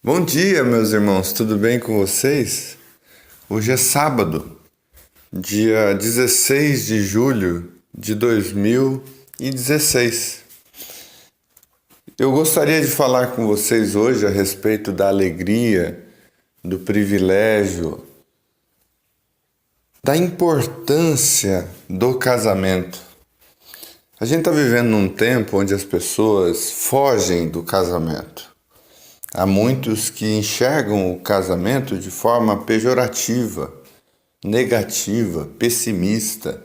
Bom dia, meus irmãos, tudo bem com vocês? Hoje é sábado, dia 16 de julho de 2016. Eu gostaria de falar com vocês hoje a respeito da alegria, do privilégio, da importância do casamento. A gente está vivendo num tempo onde as pessoas fogem do casamento. Há muitos que enxergam o casamento de forma pejorativa, negativa, pessimista,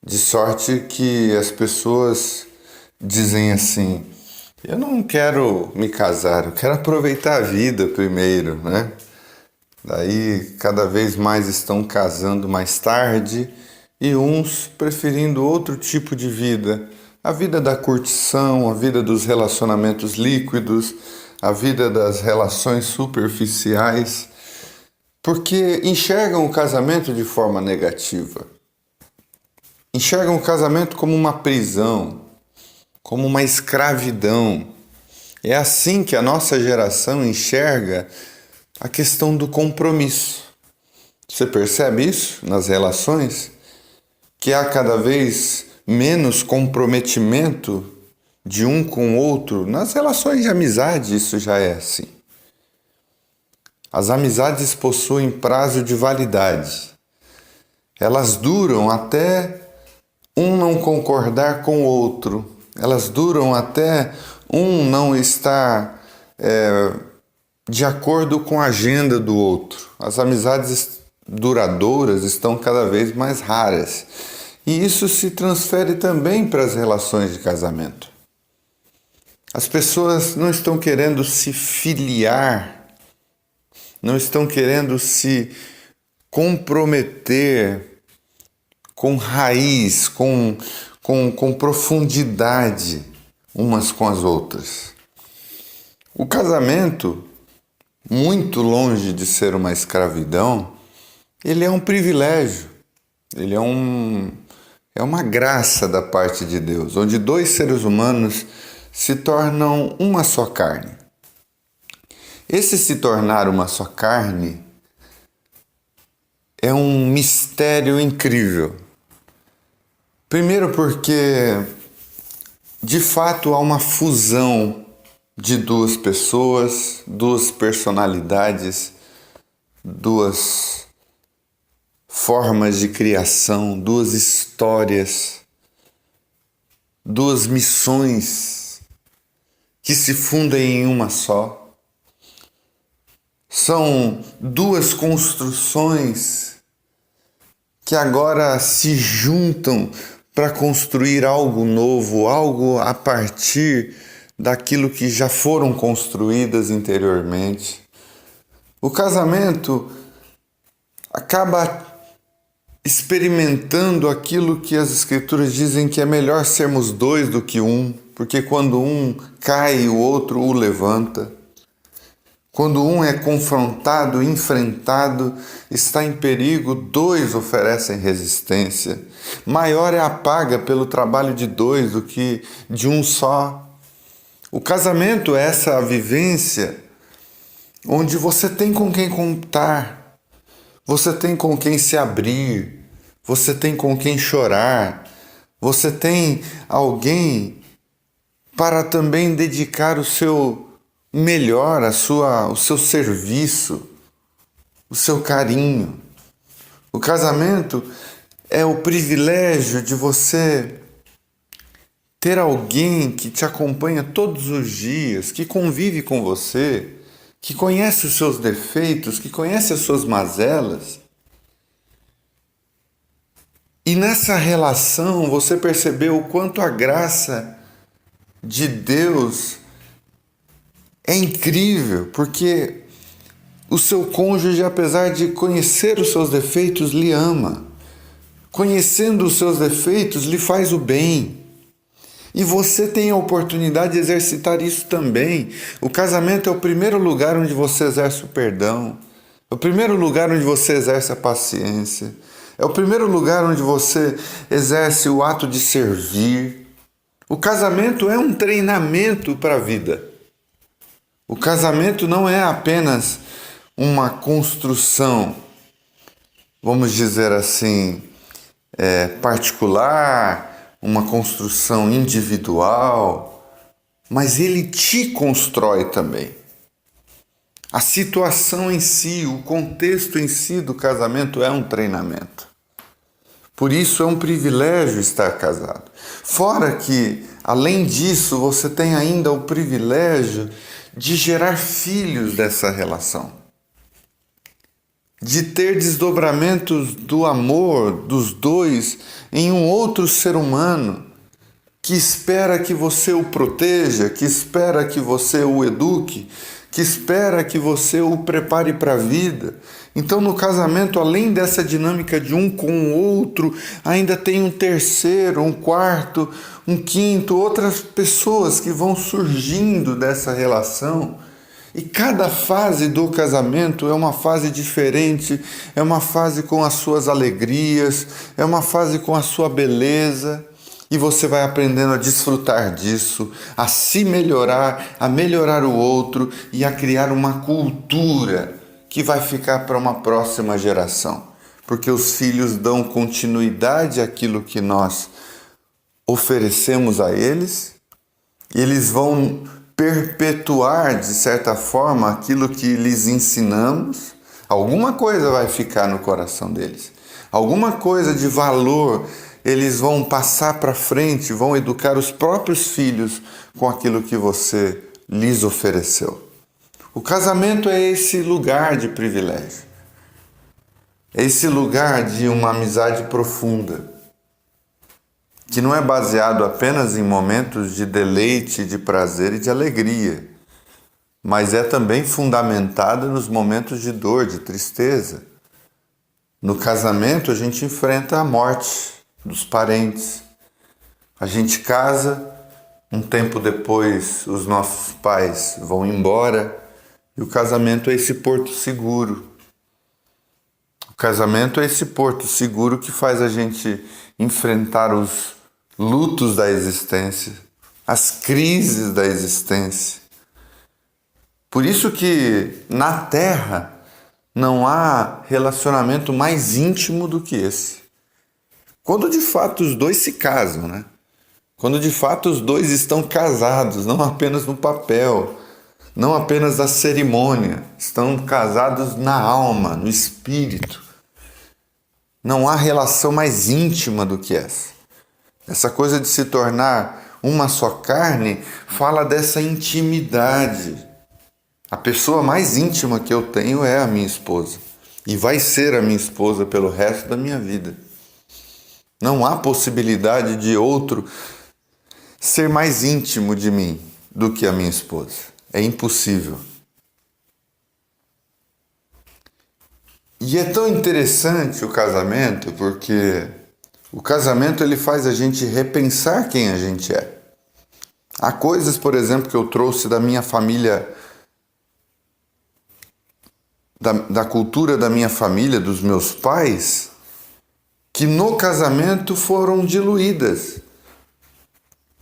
de sorte que as pessoas dizem assim: eu não quero me casar, eu quero aproveitar a vida primeiro, né? Daí cada vez mais estão casando mais tarde e uns preferindo outro tipo de vida. A vida da curtição, a vida dos relacionamentos líquidos, a vida das relações superficiais, porque enxergam o casamento de forma negativa. Enxergam o casamento como uma prisão, como uma escravidão. É assim que a nossa geração enxerga a questão do compromisso. Você percebe isso nas relações? Que há cada vez menos comprometimento de um com o outro. Nas relações de amizade isso já é assim. As amizades possuem prazo de validade. Elas duram até um não concordar com o outro. Elas duram até um não estar de acordo com a agenda do outro. As amizades duradouras estão cada vez mais raras. E isso se transfere também para as relações de casamento. As pessoas não estão querendo se filiar, não estão querendo se comprometer com raiz, com profundidade umas com as outras. O casamento, muito longe de ser uma escravidão, ele é um privilégio, ele é uma graça da parte de Deus, onde dois seres humanos se tornam uma só carne. Esse se tornar uma só carne é um mistério incrível. Primeiro porque, de fato, há uma fusão de duas pessoas, duas personalidades, duas formas de criação, duas histórias, duas missões que se fundem em uma só. São duas construções que agora se juntam para construir algo novo, algo a partir daquilo que já foram construídas anteriormente. O casamento acaba experimentando aquilo que as escrituras dizem que é melhor sermos dois do que um, porque quando um cai, o outro o levanta. Quando um é confrontado, enfrentado, está em perigo, dois oferecem resistência. Maior é a paga pelo trabalho de dois do que de um só. O casamento é essa vivência onde você tem com quem contar. Você tem com quem se abrir, você tem com quem chorar, você tem alguém para também dedicar o seu melhor, o seu serviço, o seu carinho. O casamento é o privilégio de você ter alguém que te acompanha todos os dias, que convive com você, que conhece os seus defeitos, que conhece as suas mazelas. E nessa relação você percebeu o quanto a graça de Deus é incrível, porque o seu cônjuge, apesar de conhecer os seus defeitos, lhe ama. Conhecendo os seus defeitos, lhe faz o bem. E você tem a oportunidade de exercitar isso também. O casamento é o primeiro lugar onde você exerce o perdão. É o primeiro lugar onde você exerce a paciência. É o primeiro lugar onde você exerce o ato de servir. O casamento é um treinamento para a vida. O casamento não é apenas uma construção, vamos dizer assim, particular, uma construção individual, mas ele te constrói também. A situação em si, o contexto em si do casamento é um treinamento. Por isso é um privilégio estar casado. Fora que, além disso, você tem ainda o privilégio de gerar filhos dessa relação. De ter desdobramentos do amor dos dois em um outro ser humano que espera que você o proteja, que espera que você o eduque, que espera que você o prepare para a vida. Então, no casamento, além dessa dinâmica de um com o outro, ainda tem um terceiro, um quarto, um quinto, outras pessoas que vão surgindo dessa relação. E cada fase do casamento é uma fase diferente, é uma fase com as suas alegrias, é uma fase com a sua beleza. E você vai aprendendo a desfrutar disso, a se melhorar, a melhorar o outro e a criar uma cultura que vai ficar para uma próxima geração. Porque os filhos dão continuidade àquilo que nós oferecemos a eles, e eles vão perpetuar, de certa forma, aquilo que lhes ensinamos. Alguma coisa vai ficar no coração deles, alguma coisa de valor eles vão passar para frente, vão educar os próprios filhos com aquilo que você lhes ofereceu. O casamento é esse lugar de privilégio, é esse lugar de uma amizade profunda, que não é baseado apenas em momentos de deleite, de prazer e de alegria, mas é também fundamentado nos momentos de dor, de tristeza. No casamento a gente enfrenta a morte dos parentes. A gente casa, um tempo depois os nossos pais vão embora e o casamento é esse porto seguro. O casamento é esse porto seguro que faz a gente enfrentar os lutos da existência, as crises da existência. Por isso que na Terra não há relacionamento mais íntimo do que esse. Quando de fato os dois se casam, né? Quando de fato os dois estão casados, não apenas no papel, não apenas na cerimônia, estão casados na alma, no espírito. Não há relação mais íntima do que essa. Essa coisa de se tornar uma só carne fala dessa intimidade. A pessoa mais íntima que eu tenho é a minha esposa. E vai ser a minha esposa pelo resto da minha vida. Não há possibilidade de outro ser mais íntimo de mim do que a minha esposa. É impossível. E é tão interessante o casamento, porque o casamento ele faz a gente repensar quem a gente é. Há coisas, por exemplo, que eu trouxe da minha família, da cultura da minha família, dos meus pais, que no casamento foram diluídas.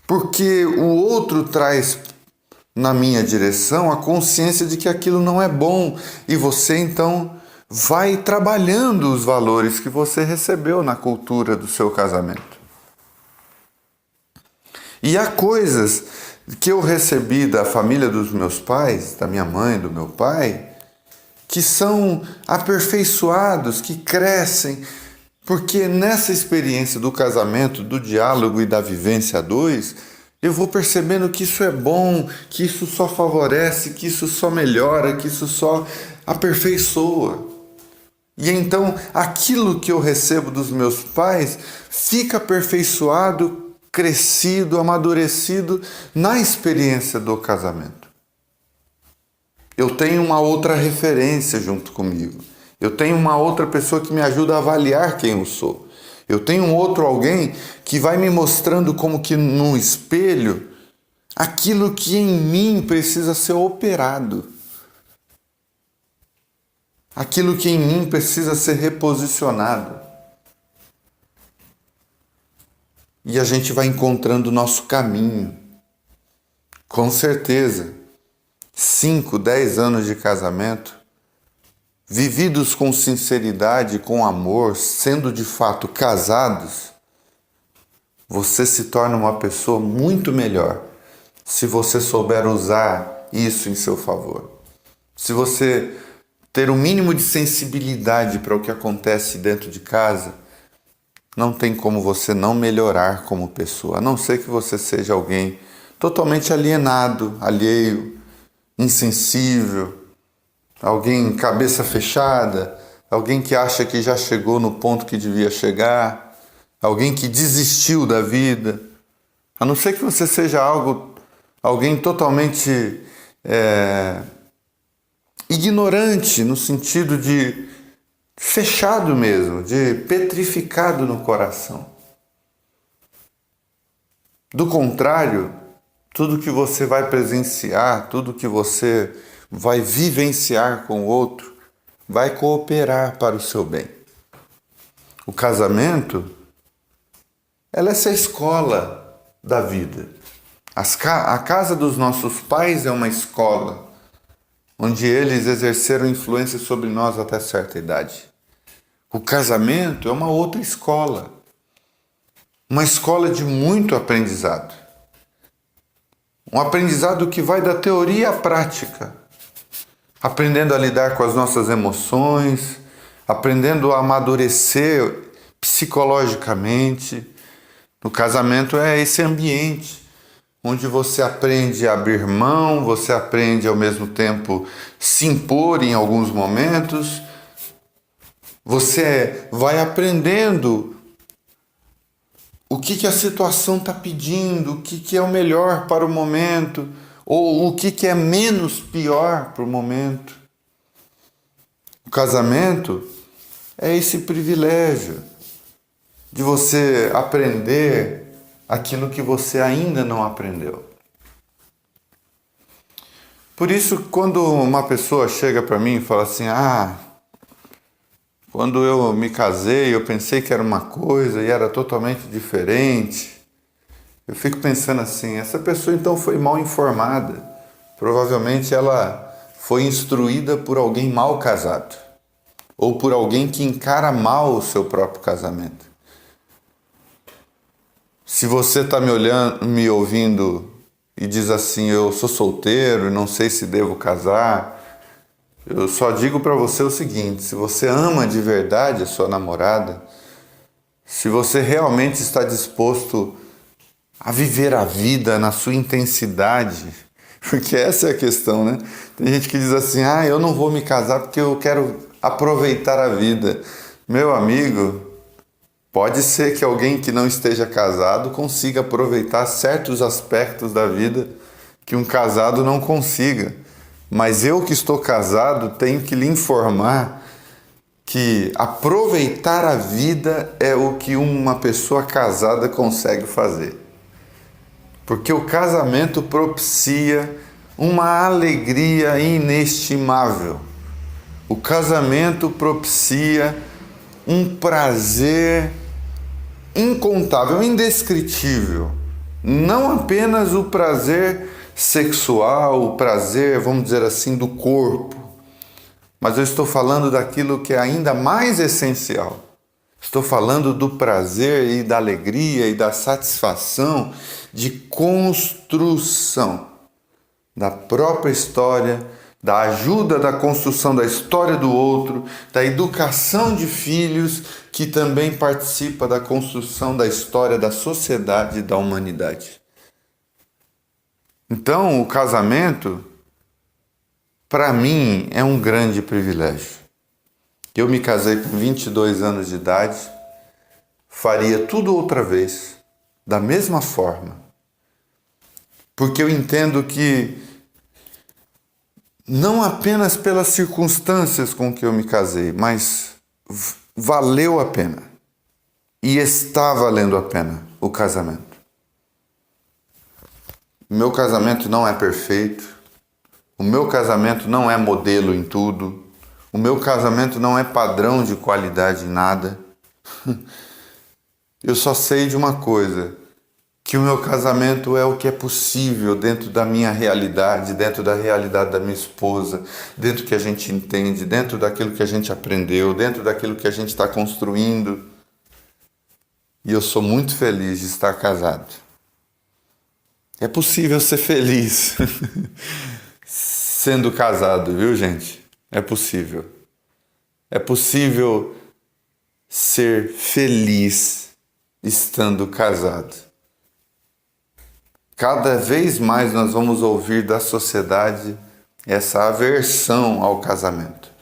Porque o outro traz na minha direção a consciência de que aquilo não é bom. E você então vai trabalhando os valores que você recebeu na cultura do seu casamento. E há coisas que eu recebi da família dos meus pais, da minha mãe, do meu pai, que são aperfeiçoados, que crescem, porque nessa experiência do casamento, do diálogo e da vivência a dois, eu vou percebendo que isso é bom, que isso só favorece, que isso só melhora, que isso só aperfeiçoa. E então aquilo que eu recebo dos meus pais fica aperfeiçoado, crescido, amadurecido na experiência do casamento. Eu tenho uma outra referência junto comigo. Eu tenho uma outra pessoa que me ajuda a avaliar quem eu sou. Eu tenho um outro alguém que vai me mostrando como que no espelho aquilo que em mim precisa ser operado. Aquilo que em mim precisa ser reposicionado. E a gente vai encontrando o nosso caminho. Com certeza. 5, 10 anos de casamento, vividos com sinceridade, com amor, sendo de fato casados, você se torna uma pessoa muito melhor se você souber usar isso em seu favor. Se você ter o mínimo de sensibilidade para o que acontece dentro de casa, não tem como você não melhorar como pessoa, a não ser que você seja alguém totalmente alienado, alheio, insensível, alguém cabeça fechada, alguém que acha que já chegou no ponto que devia chegar, alguém que desistiu da vida. A não ser que você seja alguém totalmente ignorante, no sentido de fechado mesmo, de petrificado no coração. Do contrário, tudo que você vai presenciar, tudo que você vai vivenciar com o outro, vai cooperar para o seu bem. O casamento, ela é essa escola da vida. A casa dos nossos pais é uma escola, onde eles exerceram influência sobre nós até certa idade. O casamento é uma outra escola, uma escola de muito aprendizado. Um aprendizado que vai da teoria à prática, aprendendo a lidar com as nossas emoções, aprendendo a amadurecer psicologicamente. No casamento é esse ambiente onde você aprende a abrir mão, você aprende ao mesmo tempo se impor em alguns momentos, você vai aprendendo o que a situação está pedindo, o que é o melhor para o momento, ou o que é menos pior para o momento. O casamento é esse privilégio de você aprender aquilo que você ainda não aprendeu. Por isso, quando uma pessoa chega para mim e fala assim, quando eu me casei, eu pensei que era uma coisa e era totalmente diferente. Eu fico pensando assim, essa pessoa então foi mal informada. Provavelmente ela foi instruída por alguém mal casado. Ou por alguém que encara mal o seu próprio casamento. Se você está me ouvindo e diz assim, eu sou solteiro e não sei se devo casar, eu só digo para você o seguinte, se você ama de verdade a sua namorada, se você realmente está disposto a viver a vida na sua intensidade, porque essa é a questão, né? Tem gente que diz assim, eu não vou me casar porque eu quero aproveitar a vida. Meu amigo, pode ser que alguém que não esteja casado consiga aproveitar certos aspectos da vida que um casado não consiga. Mas eu que estou casado tenho que lhe informar que aproveitar a vida é o que uma pessoa casada consegue fazer. Porque o casamento propicia uma alegria inestimável. O casamento propicia um prazer incontável, indescritível. Não apenas o prazer sexual, o prazer, vamos dizer assim, do corpo, mas eu estou falando daquilo que é ainda mais essencial. Estou falando do prazer e da alegria e da satisfação de construção da própria história, da ajuda da construção da história do outro, da educação de filhos que também participa da construção da história da sociedade e da humanidade. Então, o casamento, para mim, é um grande privilégio. Eu me casei com 22 anos de idade, faria tudo outra vez, da mesma forma, porque eu entendo que não apenas pelas circunstâncias com que eu me casei, mas valeu a pena e está valendo a pena o casamento. Meu casamento não é perfeito, o meu casamento não é modelo em tudo, o meu casamento não é padrão de qualidade em nada. Eu só sei de uma coisa, que o meu casamento é o que é possível dentro da minha realidade, dentro da realidade da minha esposa, dentro do que a gente entende, dentro daquilo que a gente aprendeu, dentro daquilo que a gente está construindo. E eu sou muito feliz de estar casado. É possível ser feliz sendo casado, viu, gente? É possível. É possível ser feliz estando casado. Cada vez mais nós vamos ouvir da sociedade essa aversão ao casamento,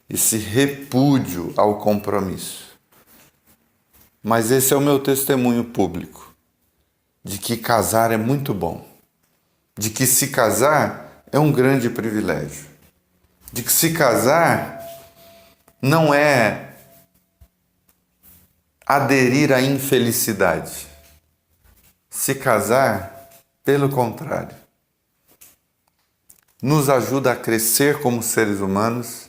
esse repúdio ao compromisso. Mas esse é o meu testemunho público, de que casar é muito bom, de que se casar é um grande privilégio, de que se casar não é aderir à infelicidade. Se casar, pelo contrário, nos ajuda a crescer como seres humanos,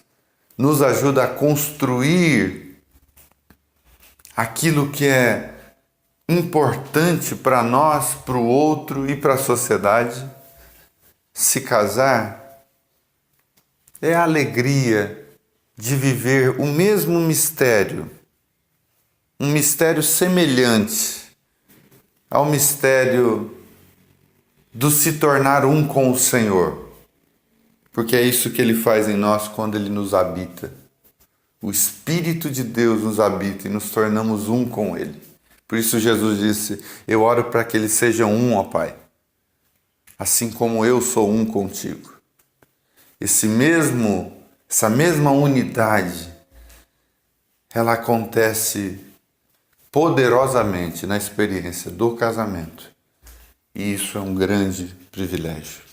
nos ajuda a construir aquilo que é importante para nós, para o outro e para a sociedade. Se casar é a alegria de viver o mesmo mistério, um mistério semelhante ao mistério do se tornar um com o Senhor, porque é isso que Ele faz em nós quando Ele nos habita. O Espírito de Deus nos habita e nos tornamos um com Ele. Por isso Jesus disse: eu oro para que eles sejam um, ó Pai, assim como eu sou um contigo. Essa mesma unidade, ela acontece poderosamente na experiência do casamento. E isso é um grande privilégio.